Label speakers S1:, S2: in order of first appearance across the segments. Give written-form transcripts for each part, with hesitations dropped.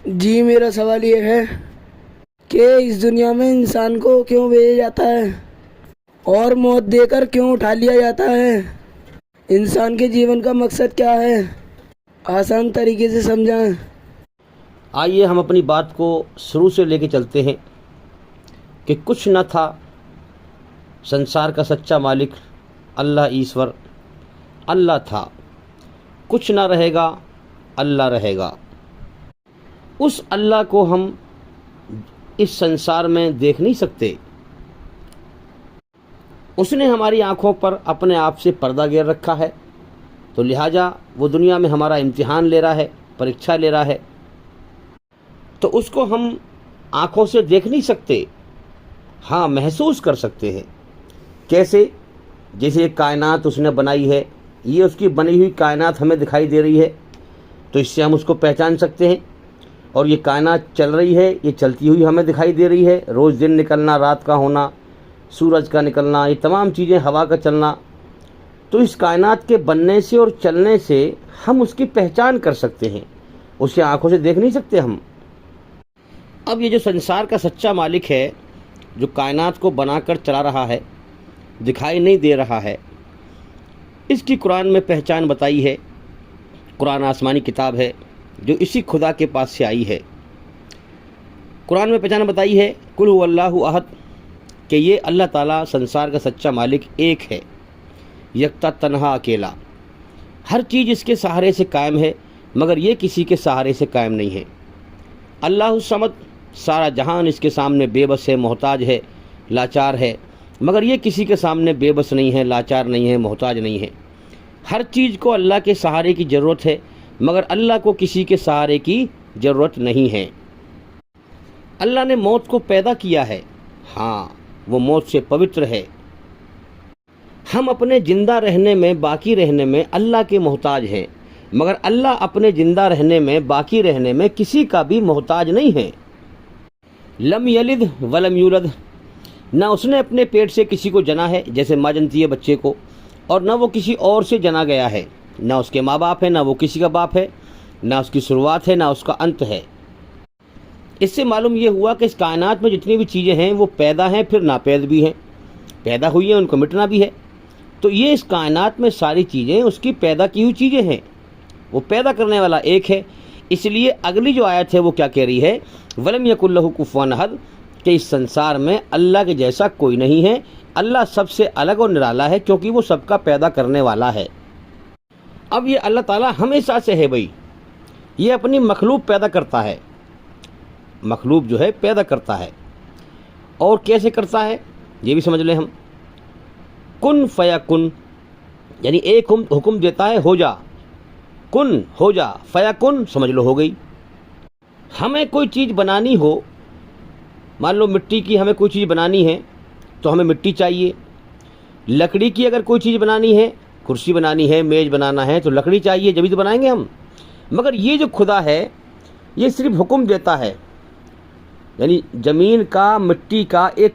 S1: جی میرا سوال یہ ہے کہ اس دنیا میں انسان کو کیوں بھیجا جاتا ہے اور موت دے کر کیوں اٹھا لیا جاتا ہے؟ انسان کے جیون کا مقصد کیا ہے؟ آسان طریقے سے سمجھائیں۔
S2: آئیے ہم اپنی بات کو شروع سے لے کے چلتے ہیں کہ کچھ نہ تھا، سنسار کا سچا مالک اللہ ایشور اللہ تھا، کچھ نہ رہے گا اللہ رہے گا۔ اس اللہ کو ہم اس سنسار میں دیکھ نہیں سکتے، اس نے ہماری آنکھوں پر اپنے آپ سے پردہ گیر رکھا ہے، تو لہٰذا وہ دنیا میں ہمارا امتحان لے رہا ہے، پریکشا لے رہا ہے، تو اس کو ہم آنکھوں سے دیکھ نہیں سکتے، ہاں محسوس کر سکتے ہیں۔ کیسے؟ جیسے ایک کائنات اس نے بنائی ہے، یہ اس کی بنی ہوئی کائنات ہمیں دکھائی دے رہی ہے، تو اس سے ہم اس کو پہچان سکتے ہیں۔ اور یہ کائنات چل رہی ہے، یہ چلتی ہوئی ہمیں دکھائی دے رہی ہے، روز دن نکلنا، رات کا ہونا، سورج کا نکلنا، یہ تمام چیزیں، ہوا کا چلنا، تو اس کائنات کے بننے سے اور چلنے سے ہم اس کی پہچان کر سکتے ہیں، اسے آنکھوں سے دیکھ نہیں سکتے ہم۔ اب یہ جو سنسار کا سچا مالک ہے، جو کائنات کو بنا کر چلا رہا ہے، دکھائی نہیں دے رہا ہے، اس کی قرآن میں پہچان بتائی ہے۔ قرآن آسمانی کتاب ہے جو اسی خدا کے پاس سے آئی ہے۔ قرآن میں پہچان بتائی ہے قل هو اللہ احد، کہ یہ اللہ تعالیٰ سنسار کا سچا مالک ایک ہے، یکتا تنہا اکیلا، ہر چیز اس کے سہارے سے قائم ہے مگر یہ کسی کے سہارے سے قائم نہیں ہے۔ اللہ الصمد، سارا جہان اس کے سامنے بے بس ہے، محتاج ہے، لاچار ہے، مگر یہ کسی کے سامنے بے بس نہیں ہے، لاچار نہیں ہے، محتاج نہیں ہے۔ ہر چیز کو اللہ کے سہارے کی ضرورت ہے مگر اللہ کو کسی کے سہارے کی ضرورت نہیں ہے۔ اللہ نے موت کو پیدا کیا ہے، ہاں وہ موت سے پوتر ہے۔ ہم اپنے زندہ رہنے میں، باقی رہنے میں اللہ کے محتاج ہیں، مگر اللہ اپنے زندہ رہنے میں، باقی رہنے میں کسی کا بھی محتاج نہیں ہے۔ لم یلد ولم یولد، نہ اس نے اپنے پیٹ سے کسی کو جنا ہے جیسے ماں جنتی ہے بچے کو، اور نہ وہ کسی اور سے جنا گیا ہے، نہ اس کے ماں باپ ہے، نہ وہ کسی کا باپ ہے، نہ اس کی شروعات ہے، نہ اس کا انت ہے۔ اس سے معلوم یہ ہوا کہ اس کائنات میں جتنی بھی چیزیں ہیں وہ پیدا ہیں، پھر ناپید بھی ہیں، پیدا ہوئی ہیں ان کو مٹنا بھی ہے، تو یہ اس کائنات میں ساری چیزیں اس کی پیدا کی ہوئی چیزیں ہیں، وہ پیدا کرنے والا ایک ہے۔ اس لیے اگلی جو آیت ہے وہ کیا کہہ رہی ہے؟ وَلَمْ يَكُنْ لَهُ كُفُوًا أَحَدٌ، کہ اس سنسار میں اللہ کے جیسا کوئی نہیں ہے، اللہ سب سے الگ اور نرالا ہے کیونکہ وہ سب کا پیدا کرنے والا ہے۔ اب یہ اللہ تعالیٰ ہمیشہ سے ہے بھائی، یہ اپنی مخلوق پیدا کرتا ہے، مخلوق جو ہے پیدا کرتا ہے، اور کیسے کرتا ہے یہ بھی سمجھ لیں ہم۔ کن فیکن، یعنی ایک حکم دیتا ہے ہو جا، کن ہو جا، فیکن سمجھ لو ہو گئی۔ ہمیں کوئی چیز بنانی ہو، مان لو مٹی کی ہمیں کوئی چیز بنانی ہے تو ہمیں مٹی چاہیے، لکڑی کی اگر کوئی چیز بنانی ہے، کرسی بنانی ہے، میز بنانا ہے تو لکڑی چاہیے، جبھی تو بنائیں گے ہم۔ مگر یہ جو خدا ہے یہ صرف حکم دیتا ہے، یعنی زمین کا، مٹی کا ایک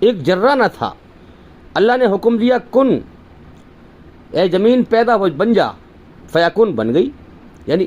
S2: ایک ذرہ نہ تھا، اللہ نے حکم دیا کن، اے زمین پیدا ہو، بن جا، فیکن بن گئی۔ یعنی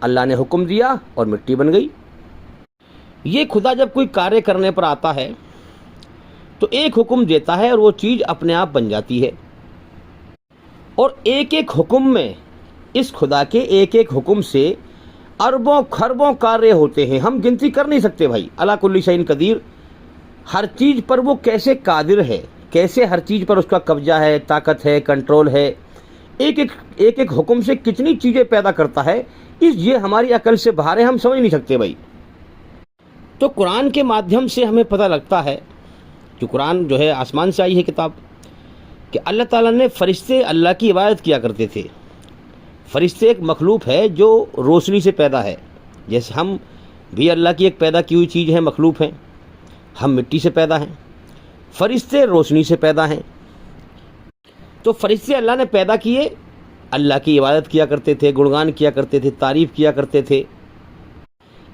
S2: اللہ نے حکم دیا اور مٹی بن گئی۔ یہ خدا جب کوئی کاریہ کرنے پر آتا ہے تو ایک حکم دیتا ہے اور وہ چیز اپنے آپ بن جاتی ہے، اور ایک ایک حکم میں، اس خدا کے ایک ایک حکم سے اربوں خربوں کاریہ ہوتے ہیں، ہم گنتی کر نہیں سکتے بھائی۔ علی کل شیء قدیر، ہر چیز پر وہ کیسے قادر ہے، کیسے ہر چیز پر اس کا قبضہ ہے، طاقت ہے، کنٹرول ہے، ایک ایک حکم سے کتنی چیزیں پیدا کرتا ہے، یہ ہماری عقل سے باہر ہے، ہم سمجھ نہیں سکتے بھائی۔ تو قرآن کے مادھیم سے ہمیں پتہ لگتا ہے کہ قرآن جو ہے آسمان سے آئی ہے کتاب، کہ اللہ تعالیٰ نے فرشتے اللہ کی عبادت کیا کرتے تھے۔ فرشتے ایک مخلوق ہے جو روشنی سے پیدا ہے، جیسے ہم بھی اللہ کی ایک پیدا کی ہوئی چیز ہے، مخلوق ہیں، ہم مٹی سے پیدا ہیں، فرشتے روشنی سے پیدا ہیں۔ تو فرشتے اللہ نے پیدا کیے، اللہ کی عبادت کیا کرتے تھے، گنگان کیا کرتے تھے، تعریف کیا کرتے تھے۔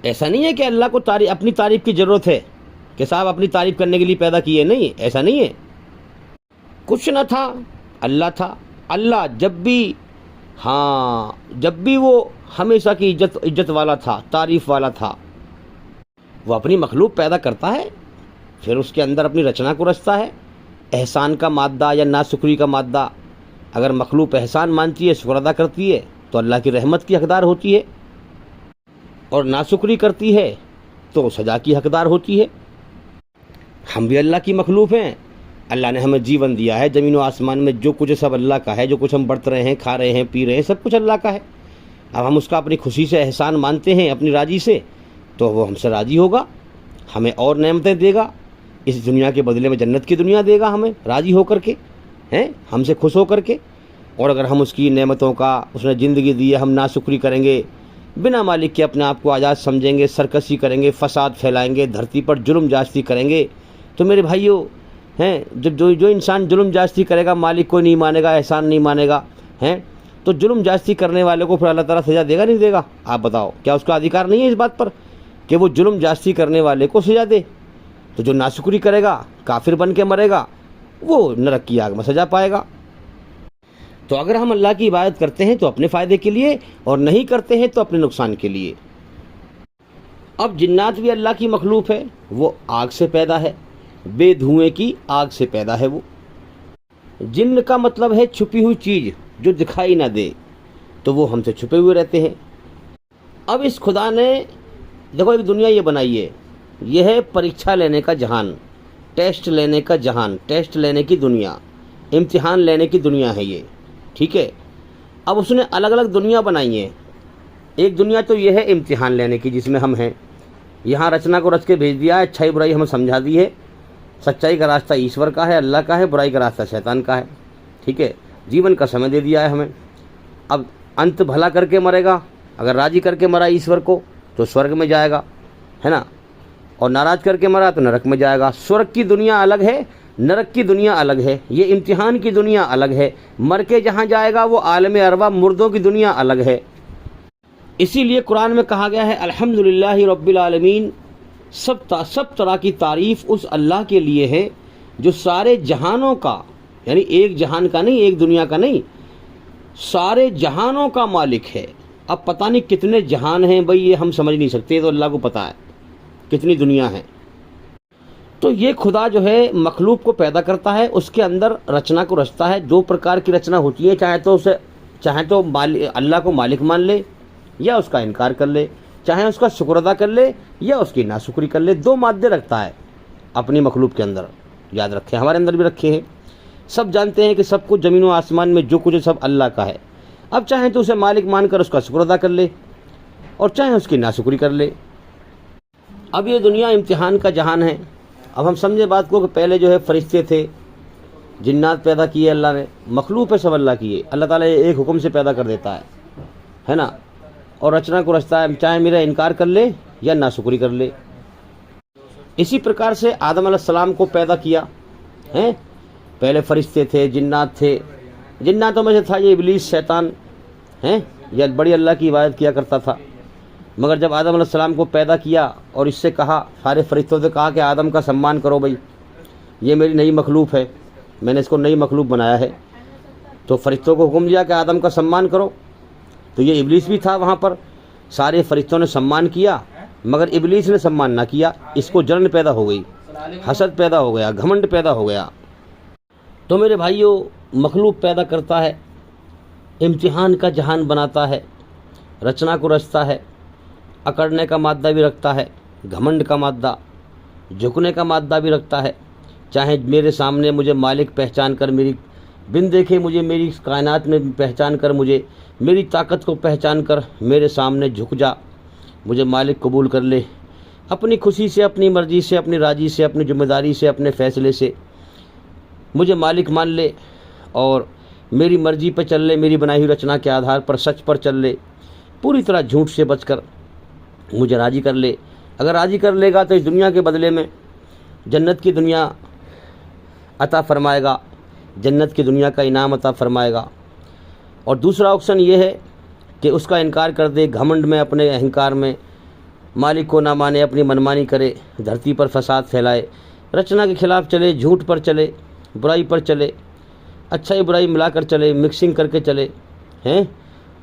S2: ایسا نہیں ہے کہ اللہ کو اپنی تعریف کی ضرورت ہے کہ صاحب اپنی تعریف کرنے کے لیے پیدا کیے، نہیں، ایسا نہیں ہے۔ کچھ نہ تھا، اللہ تھا۔ اللہ جب بھی ہاں جب بھی وہ ہمیشہ کی عزت والا تھا، تعریف والا تھا، وہ اپنی مخلوق پیدا کرتا ہے، پھر اس کے اندر اپنی رچنا کو رچتا ہے۔ احسان کا مادہ یا ناشکری کا مادہ، اگر مخلوق احسان مانتی ہے، شکر ادا کرتی ہے تو اللہ کی رحمت کی حقدار ہوتی ہے، اور ناشکری کرتی ہے تو سزا کی حقدار ہوتی ہے۔ ہم بھی اللہ کی مخلوق ہیں، اللہ نے ہمیں جیون دیا ہے، زمین و آسمان میں جو کچھ سب اللہ کا ہے، جو کچھ ہم برت رہے ہیں، کھا رہے ہیں، پی رہے ہیں، سب کچھ اللہ کا ہے۔ اب ہم اس کا اپنی خوشی سے احسان مانتے ہیں، اپنی راضی سے، تو وہ ہم سے راضی ہوگا، ہمیں اور نعمتیں دے گا، اس دنیا کے بدلے میں جنت کی دنیا دے گا ہمیں، راضی ہو کر کے، ہیں ہم سے خوش ہو کر کے۔ اور اگر ہم اس کی نعمتوں کا، اس نے زندگی دی ہے، ہم ناشکری کریں گے، بنا مالک کے اپنے آپ کو آزاد سمجھیں گے، سرکشی کریں گے، فساد پھیلائیں گے، دھرتی پر ظلم زیادتی کریں گے، تو میرے بھائیوں ہیں جو انسان ظلم زیادتی کرے گا، مالک کو نہیں مانے گا، احسان نہیں مانے گا، ہیں تو ظلم زیادتی کرنے والے کو پھر اللہ تعالیٰ سزا دے گا نہیں دے گا؟ آپ بتاؤ، کیا اس کا ادھیکار نہیں ہے اس بات پر کہ وہ ظلم زیادتی کرنے والے کو سزا دے؟ تو جو ناشکری کرے گا، کافر بن کے مرے گا، وہ نرک کی آگ میں سزا پائے گا۔ تو اگر ہم اللہ کی عبادت کرتے ہیں تو اپنے فائدے کے لیے، اور نہیں کرتے ہیں تو اپنے نقصان کے لیے۔ اب جنات بھی اللہ کی مخلوق ہے، وہ آگ سے پیدا ہے، بے دھوئیں کی آگ سے پیدا ہے۔ وہ جن کا مطلب ہے چھپی ہوئی چیز جو دکھائی نہ دے، تو وہ ہم سے چھپے ہوئے رہتے ہیں۔ اب اس خدا نے دیکھو ایک دنیا یہ بنائی ہے، یہ ہے پریکشا لینے کا جہان، ٹیسٹ لینے کا جہان، ٹیسٹ لینے کی دنیا، امتحان لینے کی دنیا ہے یہ، ٹھیک ہے۔ اب اس نے الگ الگ دنیا بنائی ہیں۔ ایک دنیا تو یہ ہے امتحان لینے کی، جس میں ہم ہیں، یہاں رچنا کو رچ کے بھیج دیا ہے، اچھائی برائی ہمیں سمجھا دی ہے، سچائی کا راستہ ایشور کا ہے، اللہ کا ہے، برائی کا راستہ شیطان کا ہے، ٹھیک ہے۔ جیون کا سمے دے دیا ہے ہمیں۔ اب انت بھلا کر کے مرے گا، اگر راضی کر کے مرا ایشور کو تو سورگ میں جائے گا، ہے نا، اور ناراض کر کے مرا تو نرک میں جائے گا۔ سورگ کی دنیا الگ ہے، نرک کی دنیا الگ ہے، یہ امتحان کی دنیا الگ ہے۔ مر کے جہاں جائے گا وہ عالم ارواح مردوں کی دنیا الگ ہے۔ اسی لیے قرآن میں کہا گیا ہے الحمدللہ رب العالمین، سب طرح کی تعریف اس اللہ کے لیے ہے جو سارے جہانوں کا، یعنی ایک جہان کا نہیں، ایک دنیا کا نہیں، سارے جہانوں کا مالک ہے۔ اب پتہ نہیں کتنے جہان ہیں بھئی، یہ ہم سمجھ نہیں سکتے، تو اللہ کو پتہ ہے کتنی دنیا ہے۔ تو یہ خدا جو ہے مخلوق کو پیدا کرتا ہے، اس کے اندر رچنا کو رچتا ہے۔ دو پرکار کی رچنا ہوتی ہے، چاہے تو اللہ کو مالک مان لے یا اس کا انکار کر لے، چاہے اس کا شکر ادا کر لے یا اس کی ناشکری کر لے۔ دو مادے رکھتا ہے اپنی مخلوق کے اندر، یاد رکھیں، ہمارے اندر بھی رکھے ہیں۔ سب جانتے ہیں کہ سب کچھ زمین و آسمان میں جو کچھ ہے سب اللہ کا ہے۔ اب چاہے تو اسے مالک مان کر اس کا شکر ادا کر لے، اور چاہے اس کی ناشکری کر لے۔ اب یہ دنیا امتحان کا جہان ہے۔ اب ہم سمجھے بات کو کہ پہلے جو ہے فرشتے تھے، جنات پیدا کیے اللہ نے، مخلوق ہے سب اللہ کی ہے، اللہ تعالیٰ ایک حکم سے پیدا کر دیتا ہے نا، اور رچنا کو رچتا ہے، چاہے میرا انکار کر لے یا ناشکری کر لے۔ اسی پرکار سے آدم علیہ السلام کو پیدا کیا ہیں، پہلے فرشتے تھے، جنات تھے، جناتوں میں سے تھا یہ ابلیس شیطان ہیں، یہ بڑی اللہ کی عبادت کیا کرتا تھا۔ مگر جب آدم علیہ السلام کو پیدا کیا اور اس سے کہا، سارے فرشتوں سے کہا کہ آدم کا سمان کرو بھائی، یہ میری نئی مخلوق ہے، میں نے اس کو نئی مخلوق بنایا ہے، تو فرشتوں کو حکم دیا کہ آدم کا سمان کرو۔ تو یہ ابلیس بھی تھا وہاں پر، سارے فرشتوں نے سمان کیا، مگر ابلیس نے سمان نہ کیا، اس کو جلن پیدا ہو گئی، حسد پیدا ہو گیا، گھمنڈ پیدا ہو گیا۔ تو میرے بھائیوں، مخلوق پیدا کرتا ہے، امتحان کا جہان بناتا ہے، رچنا کو رچتا ہے، اکڑنے کا مادہ بھی رکھتا ہے، گھمنڈ کا مادہ، جھکنے کا مادہ بھی رکھتا ہے۔ چاہے میرے سامنے مجھے مالک پہچان کر، میری بن دیکھے مجھے میری کائنات میں پہچان کر، مجھے میری طاقت کو پہچان کر میرے سامنے جھک جا، مجھے مالک قبول کر لے، اپنی خوشی سے، اپنی مرضی سے، اپنی راضی سے، اپنی ذمہ داری سے، اپنے فیصلے سے مجھے مالک مان لے، اور میری مرضی پہ چل لے، میری بنائی ہوئی رچنا کے آدھار پر سچ پر چل لے، پوری طرح جھوٹ سے بچ کر مجھے راضی کر لے۔ اگر راضی کر لے گا تو اس دنیا کے بدلے میں جنت کی دنیا عطا فرمائے گا، جنت کی دنیا کا انعام عطا فرمائے گا۔ اور دوسرا آپشن یہ ہے کہ اس کا انکار کر دے، گھمنڈ میں، اپنے اہنکار میں مالک کو نہ مانے، اپنی منمانی کرے، دھرتی پر فساد پھیلائے، رچنا کے خلاف چلے، جھوٹ پر چلے، برائی پر چلے، اچھائی برائی ملا کر چلے، مکسنگ کر کے چلے ہیں،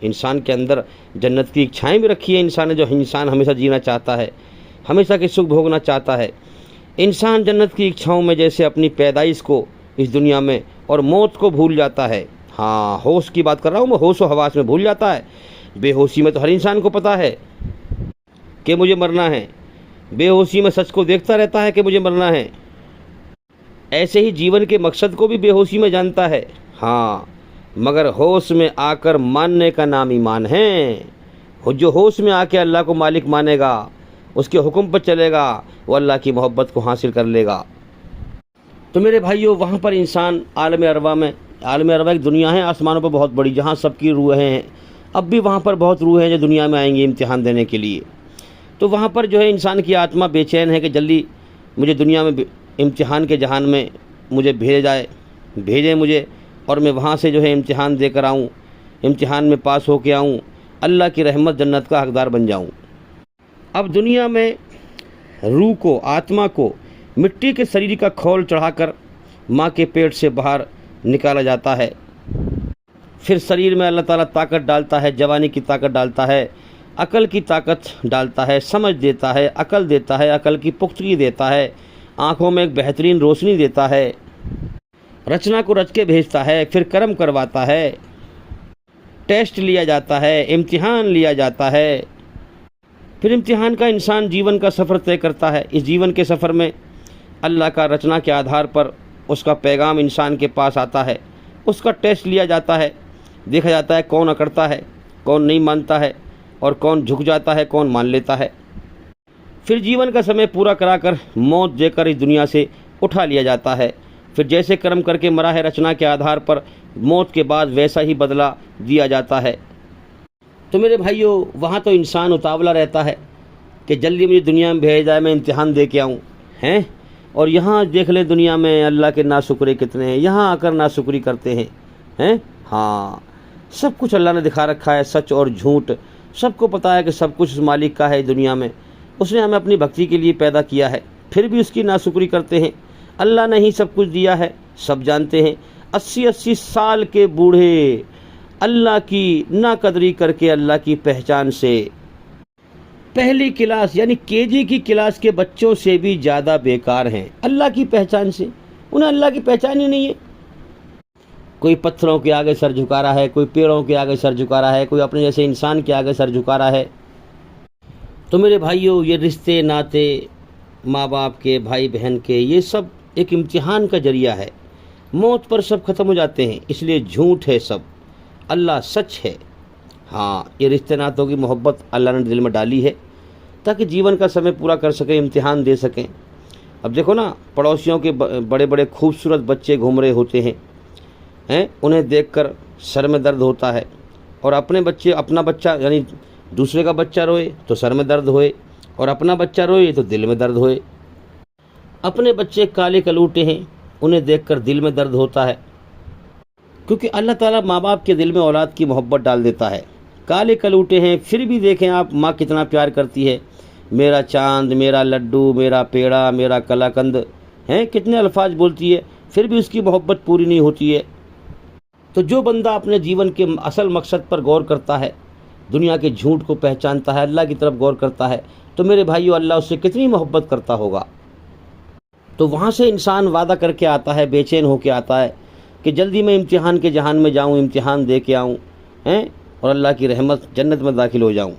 S2: انسان کے اندر جنت کی اچھائیں بھی رکھی ہیں انسان نے، جو انسان ہمیشہ جینا چاہتا ہے، ہمیشہ کے سکھ بھوگنا چاہتا ہے۔ انسان جنت کی اچھاؤں میں جیسے اپنی پیدائش کو اس دنیا میں اور موت کو بھول جاتا ہے، ہاں ہوش کی بات کر رہا ہوں میں، ہوش و حواس میں بھول جاتا ہے۔ بے ہوشی میں تو ہر انسان کو پتہ ہے کہ مجھے مرنا ہے، بے ہوشی میں سچ کو دیکھتا رہتا ہے کہ مجھے مرنا ہے۔ ایسے ہی جیون کے مقصد کو بھی بے ہوشی میں جانتا ہے، ہاں مگر ہوش میں آ کر ماننے کا نام ایمان ہے۔ جو ہوش میں آ کے اللہ کو مالک مانے گا، اس کے حکم پر چلے گا، وہ اللہ کی محبت کو حاصل کر لے گا۔ تو میرے بھائیوں، وہاں پر انسان عالم ارواح میں، عالم ارواح ایک دنیا ہے آسمانوں پر بہت بڑی، جہاں سب کی روحیں ہیں۔ اب بھی وہاں پر بہت روح ہیں جو دنیا میں آئیں گے امتحان دینے کے لیے۔ تو وہاں پر جو ہے انسان کی آتما بے چین ہے کہ جلدی مجھے دنیا میں امتحان کے جہان میں مجھے بھیجیں مجھے، اور میں وہاں سے جو ہے امتحان دے کر آؤں، امتحان میں پاس ہو کے آؤں، اللہ کی رحمت جنت کا حقدار بن جاؤں۔ اب دنیا میں روح کو، آتما کو مٹی کے شریر کا کھول چڑھا کر ماں کے پیٹ سے باہر نکالا جاتا ہے، پھر شریر میں اللہ تعالیٰ طاقت ڈالتا ہے، جوانی کی طاقت ڈالتا ہے، عقل کی طاقت ڈالتا ہے، سمجھ دیتا ہے، عقل دیتا ہے، عقل کی پختگی دیتا ہے، آنکھوں میں ایک بہترین روشنی دیتا ہے، رچنا کو رچ کے بھیجتا ہے، پھر کرم کرواتا ہے، ٹیسٹ لیا جاتا ہے، امتحان لیا جاتا ہے، پھر امتحان کا انسان جیون کا سفر طے کرتا ہے۔ اس جیون کے سفر میں اللہ کا رچنا کے آدھار پر اس کا پیغام انسان کے پاس آتا ہے، اس کا ٹیسٹ لیا جاتا ہے، دیکھا جاتا ہے کون اکڑتا ہے، کون نہیں مانتا ہے، اور کون جھک جاتا ہے، کون مان لیتا ہے۔ پھر جیون کا سمے پورا کرا کر موت دے کر اس دنیا سے اٹھا لیا جاتا ہے، پھر جیسے کرم کر کے مرا ہے رچنا کے آدھار پر، موت کے بعد ویسا ہی بدلہ دیا جاتا ہے۔ تو میرے بھائیوں، وہاں تو انسان اتاولا رہتا ہے کہ جلدی مجھے دنیا میں بھیج جائے، میں امتحان دے کے آؤں ہیں، اور یہاں دیکھ لیں دنیا میں اللہ کے ناشکرے کتنے ہیں، یہاں آ کر ناشکری کرتے ہیں، ہاں سب کچھ اللہ نے دکھا رکھا ہے، سچ اور جھوٹ سب کو پتہ ہے کہ سب کچھ اس مالک کا ہے دنیا میں، اس نے ہمیں اپنی بھکتی کے لیے پیدا کیا ہے، پھر بھی اس کی ناشکری کرتے ہیں۔ اللہ نے ہی سب کچھ دیا ہے، سب جانتے ہیں۔ 80 سال کے بوڑھے اللہ کی ناقدری کر کے اللہ کی پہچان سے پہلی کلاس یعنی KG کی کلاس کے بچوں سے بھی زیادہ بیکار ہیں اللہ کی پہچان سے، انہیں اللہ کی پہچان ہی نہیں ہے۔ کوئی پتھروں کے آگے سر جھکا رہا ہے، کوئی پیڑوں کے آگے سر جھکا رہا ہے، کوئی اپنے جیسے انسان کے آگے سر جھکا رہا ہے۔ تو میرے بھائیوں، یہ رشتے ناتے ماں باپ کے، بھائی بہن کے، یہ سب ایک امتحان کا ذریعہ ہے، موت پر سب ختم ہو جاتے ہیں، اس لیے جھوٹ ہے سب، اللہ سچ ہے۔ ہاں، یہ رشتے ناتوں کی محبت اللہ نے دل میں ڈالی ہے تاکہ جیون کا سمے پورا کر سکیں، امتحان دے سکیں۔ اب دیکھو نا، پڑوسیوں کے بڑے بڑے خوبصورت بچے گھوم رہے ہوتے ہیں، انہیں دیکھ کر سر میں درد ہوتا ہے، اور اپنا بچہ یعنی دوسرے کا بچہ روئے تو سر میں درد ہوئے، اور اپنا بچہ روئے تو دل میں درد ہوئے۔ اپنے بچے کالے کلوٹے ہیں، انہیں دیکھ کر دل میں درد ہوتا ہے، کیونکہ اللہ تعالیٰ ماں باپ کے دل میں اولاد کی محبت ڈال دیتا ہے۔ کالے کلوٹے ہیں، پھر بھی دیکھیں آپ ماں کتنا پیار کرتی ہے، میرا چاند، میرا لڈو، میرا پیڑا، میرا کلاکند، کتنے الفاظ بولتی ہے، پھر بھی اس کی محبت پوری نہیں ہوتی ہے۔ تو جو بندہ اپنے جیون کے اصل مقصد پر غور کرتا ہے، دنیا کے جھوٹ کو پہچانتا ہے، اللہ کی طرف غور کرتا ہے، تو میرے بھائیو، اللہ اس سے کتنی محبت کرتا ہوگا۔ تو وہاں سے انسان وعدہ کر کے آتا ہے، بے چین ہو کے آتا ہے کہ جلدی میں امتحان کے جہان میں جاؤں، امتحان دے کے آؤں، اور اللہ کی رحمت جنت میں داخل ہو جاؤں۔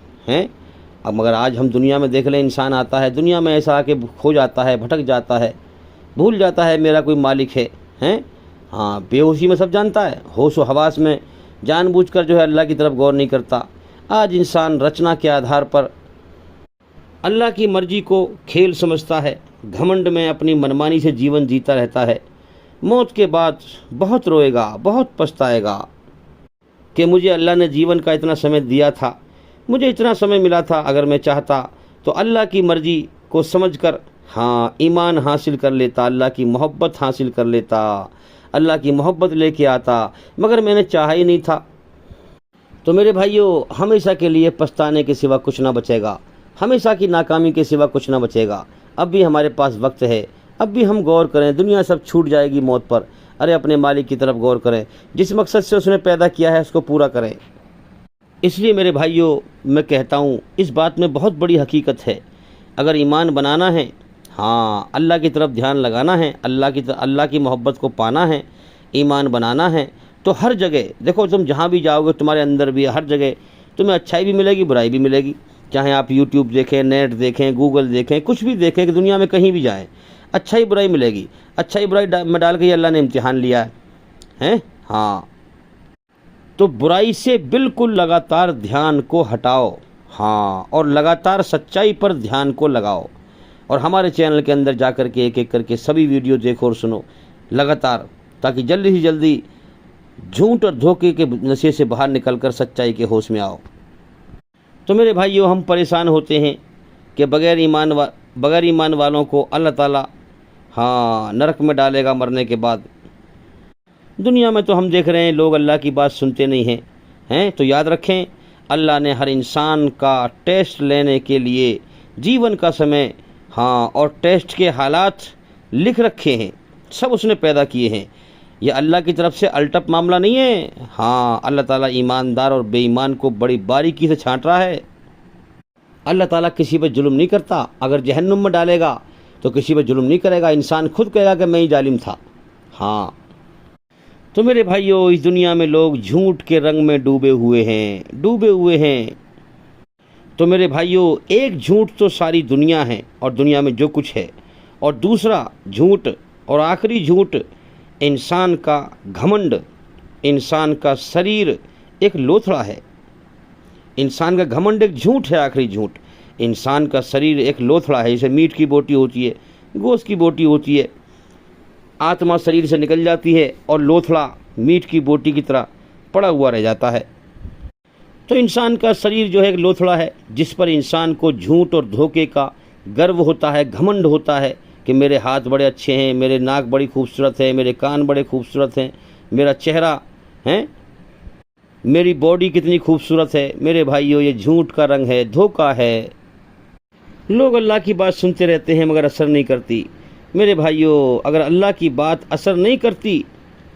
S2: اب مگر آج ہم دنیا میں دیکھ لیں، انسان آتا ہے دنیا میں ایسا آ کے کھو جاتا ہے، بھٹک جاتا ہے، بھول جاتا ہے میرا کوئی مالک ہے، ہاں بے ہوشی میں سب جانتا ہے، ہوش و حواس میں جان بوجھ کر جو ہے اللہ کی طرف غور نہیں کرتا۔ آج انسان رچنا کے آدھار پر اللہ کی مرضی کو کھیل سمجھتا ہے، گھمنڈ میں اپنی منمانی سے جیون جیتا رہتا ہے، موت کے بعد بہت روئے گا، بہت پچھتائے گا کہ مجھے اللہ نے جیون کا اتنا سمے دیا تھا، مجھے اتنا سمے ملا تھا، اگر میں چاہتا تو اللہ کی مرضی کو سمجھ کر ایمان حاصل کر لیتا، اللہ کی محبت حاصل کر لیتا، اللہ کی محبت لے کے آتا، مگر میں نے چاہا ہی نہیں تھا۔ تو میرے بھائیوں، ہمیشہ کے لیے پچھتانے کے سوا کچھ نہ بچے گا، ہمیشہ کی ناکامی کے سوا کچھ نہ بچے گا۔ اب بھی ہمارے پاس وقت ہے، اب بھی ہم غور کریں، دنیا سب چھوٹ جائے گی موت پر، ارے اپنے مالک کی طرف غور کریں، جس مقصد سے اس نے پیدا کیا ہے اس کو پورا کریں۔ اس لیے میرے بھائیوں میں کہتا ہوں اس بات میں بہت بڑی حقیقت ہے، اگر ایمان بنانا ہے، ہاں اللہ کی طرف دھیان لگانا ہے، اللہ کی محبت کو پانا ہے، ایمان بنانا ہے، تو ہر جگہ دیکھو، تم جہاں بھی جاؤ گے تمہارے اندر بھی ہر جگہ تمہیں اچھائی بھی ملے گی، برائی بھی ملے گی، چاہے آپ یوٹیوب دیکھیں، نیٹ دیکھیں، گوگل دیکھیں، کچھ بھی دیکھیں کہ دنیا میں کہیں بھی جائیں، اچھائی برائی ملے گی۔ اچھائی برائی میں ڈال کے ہی اللہ نے امتحان لیا ہے، ہاں، تو برائی سے بالکل لگاتار دھیان کو ہٹاؤ، ہاں، اور لگاتار سچائی پر دھیان کو لگاؤ، اور ہمارے چینل کے اندر جا کر کے ایک ایک کر کے سبھی ویڈیو دیکھو اور سنو لگاتار، تاکہ جلدی سے جلدی جھوٹ اور دھوکے کے نشے سے باہر نکل کر سچائی کے ہوش میں آؤ۔ تو میرے بھائیو، ہم پریشان ہوتے ہیں کہ بغیر ایمان والوں کو اللہ تعالیٰ ہاں نرک میں ڈالے گا مرنے کے بعد۔ دنیا میں تو ہم دیکھ رہے ہیں لوگ اللہ کی بات سنتے نہیں ہیں، تو یاد رکھیں اللہ نے ہر انسان کا ٹیسٹ لینے کے لیے جیون کا سمے، ہاں، اور ٹیسٹ کے حالات لکھ رکھے ہیں، سب اس نے پیدا کیے ہیں۔ یہ اللہ کی طرف سے الٹپ معاملہ نہیں ہے، ہاں، اللہ تعالیٰ ایماندار اور بے ایمان کو بڑی باریکی سے چھانٹ رہا ہے۔ اللہ تعالیٰ کسی پہ ظلم نہیں کرتا، اگر جہنم میں ڈالے گا تو کسی پہ ظلم نہیں کرے گا، انسان خود کہے گا کہ میں ہی ظالم تھا، ہاں۔ تو میرے بھائیو، اس دنیا میں لوگ جھوٹ کے رنگ میں ڈوبے ہوئے ہیں۔ تو میرے بھائیو، ایک جھوٹ تو ساری دنیا ہے اور دنیا میں جو کچھ ہے، اور دوسرا جھوٹ اور آخری جھوٹ انسان کا گھمنڈ، انسان کا شریر ایک لوتھڑا ہے۔ انسان کا گھمنڈ ایک جھوٹ ہے، آخری جھوٹ انسان کا شریر ایک لوتھڑا ہے، جیسے میٹ کی بوٹی ہوتی ہے، گوشت کی بوٹی ہوتی ہے، آتما شریر سے نکل جاتی ہے اور لوتھڑا میٹ کی بوٹی کی طرح پڑا ہوا رہ جاتا ہے۔ تو انسان کا شریر جو ہے ایک لوتھڑا ہے، جس پر انسان کو جھوٹ اور دھوکے کا گرو ہوتا ہے، گھمنڈ ہوتا ہے کہ میرے ہاتھ بڑے اچھے ہیں، میرے ناک بڑی خوبصورت ہے، میرے کان بڑے خوبصورت ہیں، میرا چہرہ ہے، میری باڈی کتنی خوبصورت ہے۔ میرے بھائیو، یہ جھوٹ کا رنگ ہے، دھوکہ ہے۔ لوگ اللہ کی بات سنتے رہتے ہیں مگر اثر نہیں کرتی۔ میرے بھائیو، اگر اللہ کی بات اثر نہیں کرتی،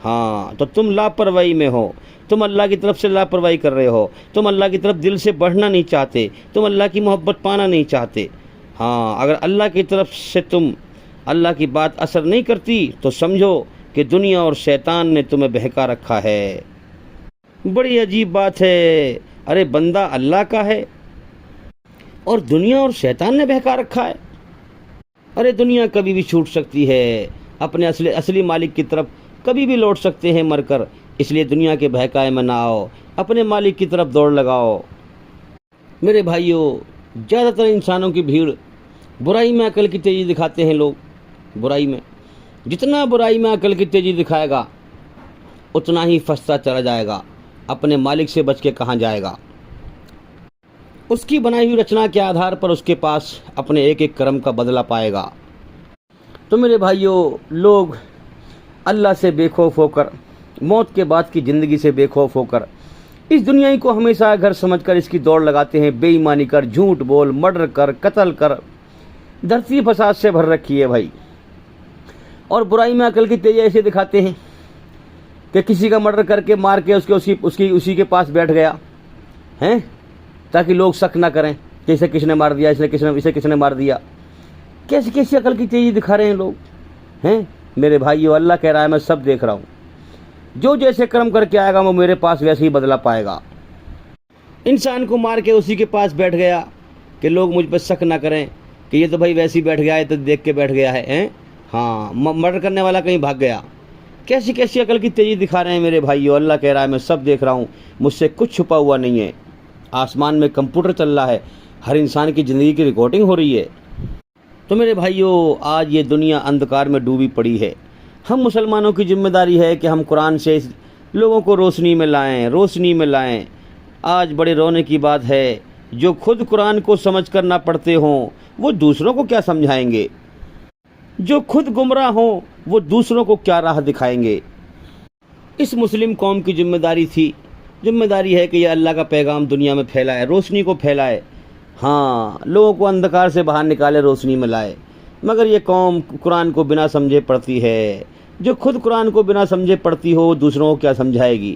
S2: ہاں، تو تم لاپرواہی میں ہو، تم اللہ کی طرف سے لاپرواہی کر رہے ہو، تم اللہ کی طرف دل سے بڑھنا نہیں چاہتے، تم اللہ کی محبت پانا نہیں چاہتے، ہاں۔ اگر اللہ کی طرف سے اللہ کی بات اثر نہیں کرتی تو سمجھو کہ دنیا اور شیطان نے تمہیں بہکا رکھا ہے۔ بڑی عجیب بات ہے، ارے بندہ اللہ کا ہے اور دنیا اور شیطان نے بہکا رکھا ہے۔ ارے دنیا کبھی بھی چھوٹ سکتی ہے، اپنے اصلی مالک کی طرف کبھی بھی لوٹ سکتے ہیں مر کر، اس لیے دنیا کے بہکائے میں نہ آؤ، اپنے مالک کی طرف دوڑ لگاؤ۔ میرے بھائیو، زیادہ تر انسانوں کی بھیڑ برائی میں عقل کی تیزی دکھاتے ہیں۔ لوگ برائی میں، جتنا برائی میں عقل کی تیزی دکھائے گا اتنا ہی پھنستا چلا جائے گا، اپنے مالک سے بچ کے کہاں جائے گا۔ اس کی بنائی ہوئی رچنا کے آدھار پر اس کے پاس اپنے ایک ایک کرم کا بدلہ پائے گا۔ تو میرے بھائیو، لوگ اللہ سے بے خوف ہو کر، موت کے بعد کی زندگی سے بے خوف ہو کر، اس دنیا کو ہمیشہ گھر سمجھ کر اس کی دوڑ لگاتے ہیں، بے ایمانی کر، جھوٹ بول، مرڈر کر، قتل کر، دھرتی فساد سے بھر رکھی ہے بھائی۔ اور برائی میں عقل کی تیزی ایسے دکھاتے ہیں کہ کسی کا مرڈر کر کے مار کے اسی کے پاس بیٹھ گیا ہیں، تاکہ لوگ شک نہ کریں کہ اسے کس نے مار دیا، اسے کس نے مار دیا۔ کیسی عقل کی تیزی دکھا رہے ہیں لوگ ہیں۔ میرے بھائیو، اللہ کہہ رہا ہے میں سب دیکھ رہا ہوں، جو جیسے کرم کر کے آئے گا وہ میرے پاس ویسے ہی بدلہ پائے گا۔ انسان کو مار کے اسی کے پاس بیٹھ گیا کہ لوگ مجھ پہ شک نہ کریں کہ یہ تو بھائی ویسے ہی بیٹھ گیا ہے، تو دیکھ کے بیٹھ گیا ہے، ہاں، مرڈر کرنے والا کہیں بھاگ گیا۔ کیسی عقل کی تیزی دکھا رہے ہیں میرے بھائیو۔ اللہ کہہ رہا ہے میں سب دیکھ رہا ہوں، مجھ سے کچھ چھپا ہوا نہیں ہے۔ آسمان میں کمپیوٹر چل رہا ہے، ہر انسان کی زندگی کی ریکارڈنگ ہو رہی ہے۔ تو میرے بھائیو، آج یہ دنیا اندھکار میں ڈوبی پڑی ہے۔ ہم مسلمانوں کی ذمہ داری ہے کہ ہم قرآن سے لوگوں کو روشنی میں لائیں۔ آج بڑے رونے کی بات ہے، جو خود قرآن کو سمجھ کر نہ پڑھتے ہوں وہ دوسروں کو کیا سمجھائیں گے، جو خود گمراہ ہوں وہ دوسروں کو کیا راہ دکھائیں گے۔ اس مسلم قوم کی ذمہ داری ہے کہ یہ اللہ کا پیغام دنیا میں پھیلائے، روشنی کو پھیلائے، ہاں، لوگوں کو اندھکار سے باہر نکالے، روشنی میں لائے۔ مگر یہ قوم قرآن کو بنا سمجھے پڑھتی ہے۔ جو خود قرآن کو بنا سمجھے پڑھتی ہو دوسروں کو کیا سمجھائے گی۔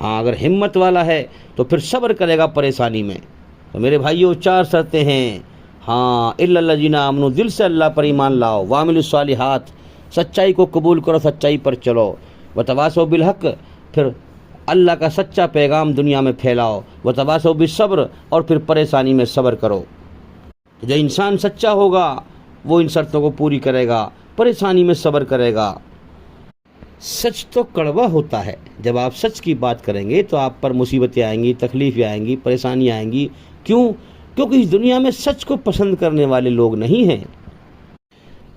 S2: ہاں اگر ہمت والا ہے تو پھر صبر کرے گا پریشانی میں۔ تو میرے بھائیوں 4 شرطیں ہیں، ہاں الا الذین آمنوا، دل سے اللہ پر ایمان لاؤ، وعملوا الصالحات، سچائی کو قبول کرو، سچائی پر چلو، وتواصوا بالحق، پھر اللہ کا سچا پیغام دنیا میں پھیلاؤ، وتواصوا بالصبر، اور پھر پریشانی میں صبر کرو۔ جو انسان سچا ہوگا وہ ان شرطوں کو پوری کرے گا، پریشانی میں صبر کرے گا۔ سچ تو کڑوا ہوتا ہے، جب آپ سچ کی بات کریں گے تو آپ پر مصیبتیں آئیں گی، تکلیفیں آئیں گی، پریشانیاں آئیں گی۔ کیوں؟ کیونکہ اس دنیا میں سچ کو پسند کرنے والے لوگ نہیں ہیں۔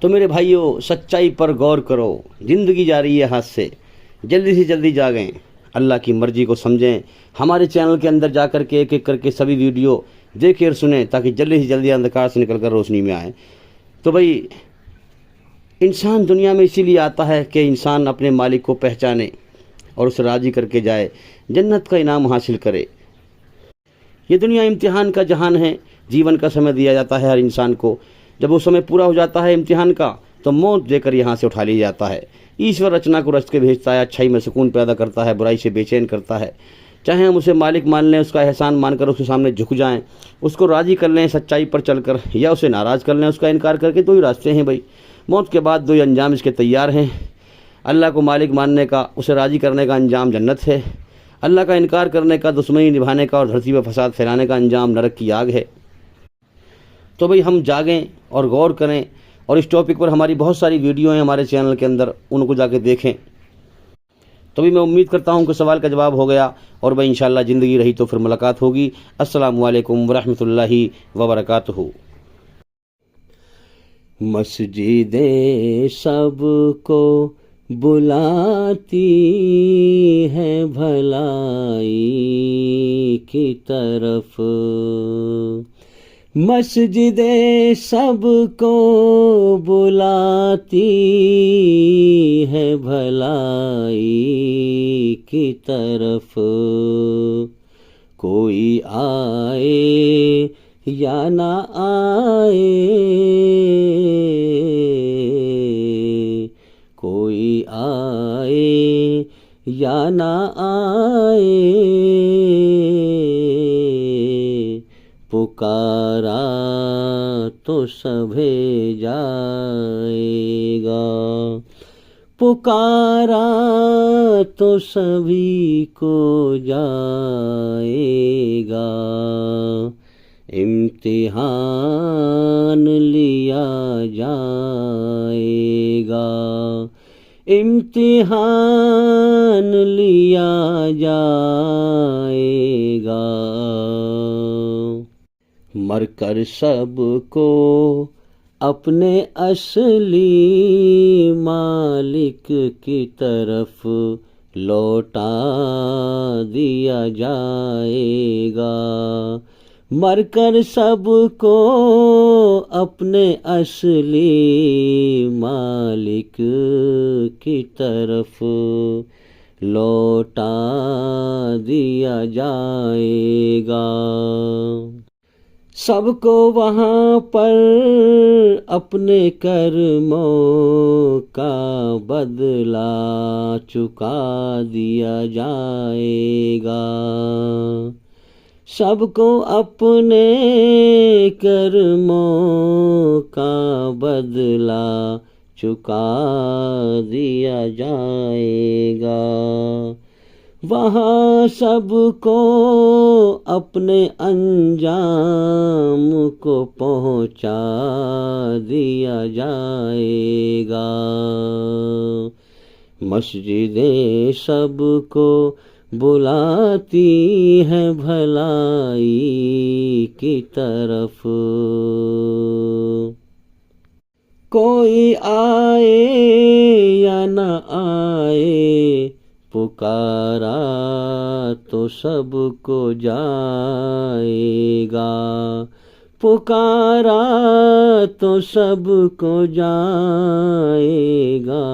S2: تو میرے بھائیوں سچائی پر غور کرو، زندگی جا رہی ہے ہاتھ سے، جلدی سے جلدی جاگیں، اللہ کی مرضی کو سمجھیں۔ ہمارے چینل کے اندر جا کر کے ایک ایک کر کے سبھی ویڈیو دیکھیں اور سنیں، تاکہ جلدی سے جلدی اندھکار سے نکل کر روشنی میں آئیں۔ تو بھائی انسان دنیا میں اسی لیے آتا ہے کہ انسان اپنے مالک کو پہچانے اور اسے راضی کر کے جائے، جنت کا انعام حاصل کرے۔ یہ دنیا امتحان کا جہان ہے، جیون کا سمے دیا جاتا ہے ہر انسان کو، جب وہ سمے پورا ہو جاتا ہے امتحان کا تو موت دے کر یہاں سے اٹھا لیا جاتا ہے۔ ایشور رچنا کو رچ کے بھیجتا ہے، اچھائی میں سکون پیدا کرتا ہے، برائی سے بے چین کرتا ہے۔ چاہے ہم اسے مالک مان لیں، اس کا احسان مان کر اس کے سامنے جھک جائیں، اس کو راضی کر لیں سچائی پر چل کر، یا اسے ناراض کر لیں اس کا انکار کر کے، 2 ہی راستے ہیں بھائی۔ موت کے بعد 2 ہی انجام اس کے تیار ہیں، اللہ کو مالک ماننے کا، اسے راضی کرنے کا انجام جنت ہے، اللہ کا انکار کرنے کا، دشمنی نبھانے کا اور دھرتی پہ فساد پھیلانے کا انجام نرک کی آگ ہے۔ تو بھئی ہم جاگیں اور غور کریں، اور اس ٹاپک پر ہماری بہت ساری ویڈیو ہیں ہمارے چینل کے اندر، ان کو جا کے دیکھیں۔ تو بھی میں امید کرتا ہوں کہ سوال کا جواب ہو گیا، اور بھئی انشاءاللہ زندگی رہی تو پھر ملاقات ہوگی۔ السلام علیکم ورحمۃ اللہ وبرکاتہ۔ مسجدیں سب کو بلاتی ہیں بھلائی کی طرف، مسجدیں سب کو بلاتی ہیں بھلائی کی طرف، کوئی آئے یا نہ آئے، کوئی آئے یا نہ آئے، پکارا تو سبھی جائے گا، پکارا تو سبھی کو جائے گا، امتحان لیا جائے گا، امتحان لیا جائے گا، مر کر سب کو اپنے اصلی مالک کی طرف لوٹا دیا جائے گا، مر کر سب کو اپنے اصلی مالک کی طرف لوٹا دیا جائے گا، سب کو وہاں پر اپنے کرموں کا بدلہ چکا دیا جائے گا، سب کو اپنے کرموں کا بدلہ چکا دیا جائے گا، وہاں سب کو اپنے انجام کو پہنچا دیا جائے گا، مسجدیں سب کو بلاتی ہیں بھلائی کی طرف، کوئی آئے یا نہ آئے، پکارا تو سب کو جائے گا، پکارا تو سب کو جائے گا۔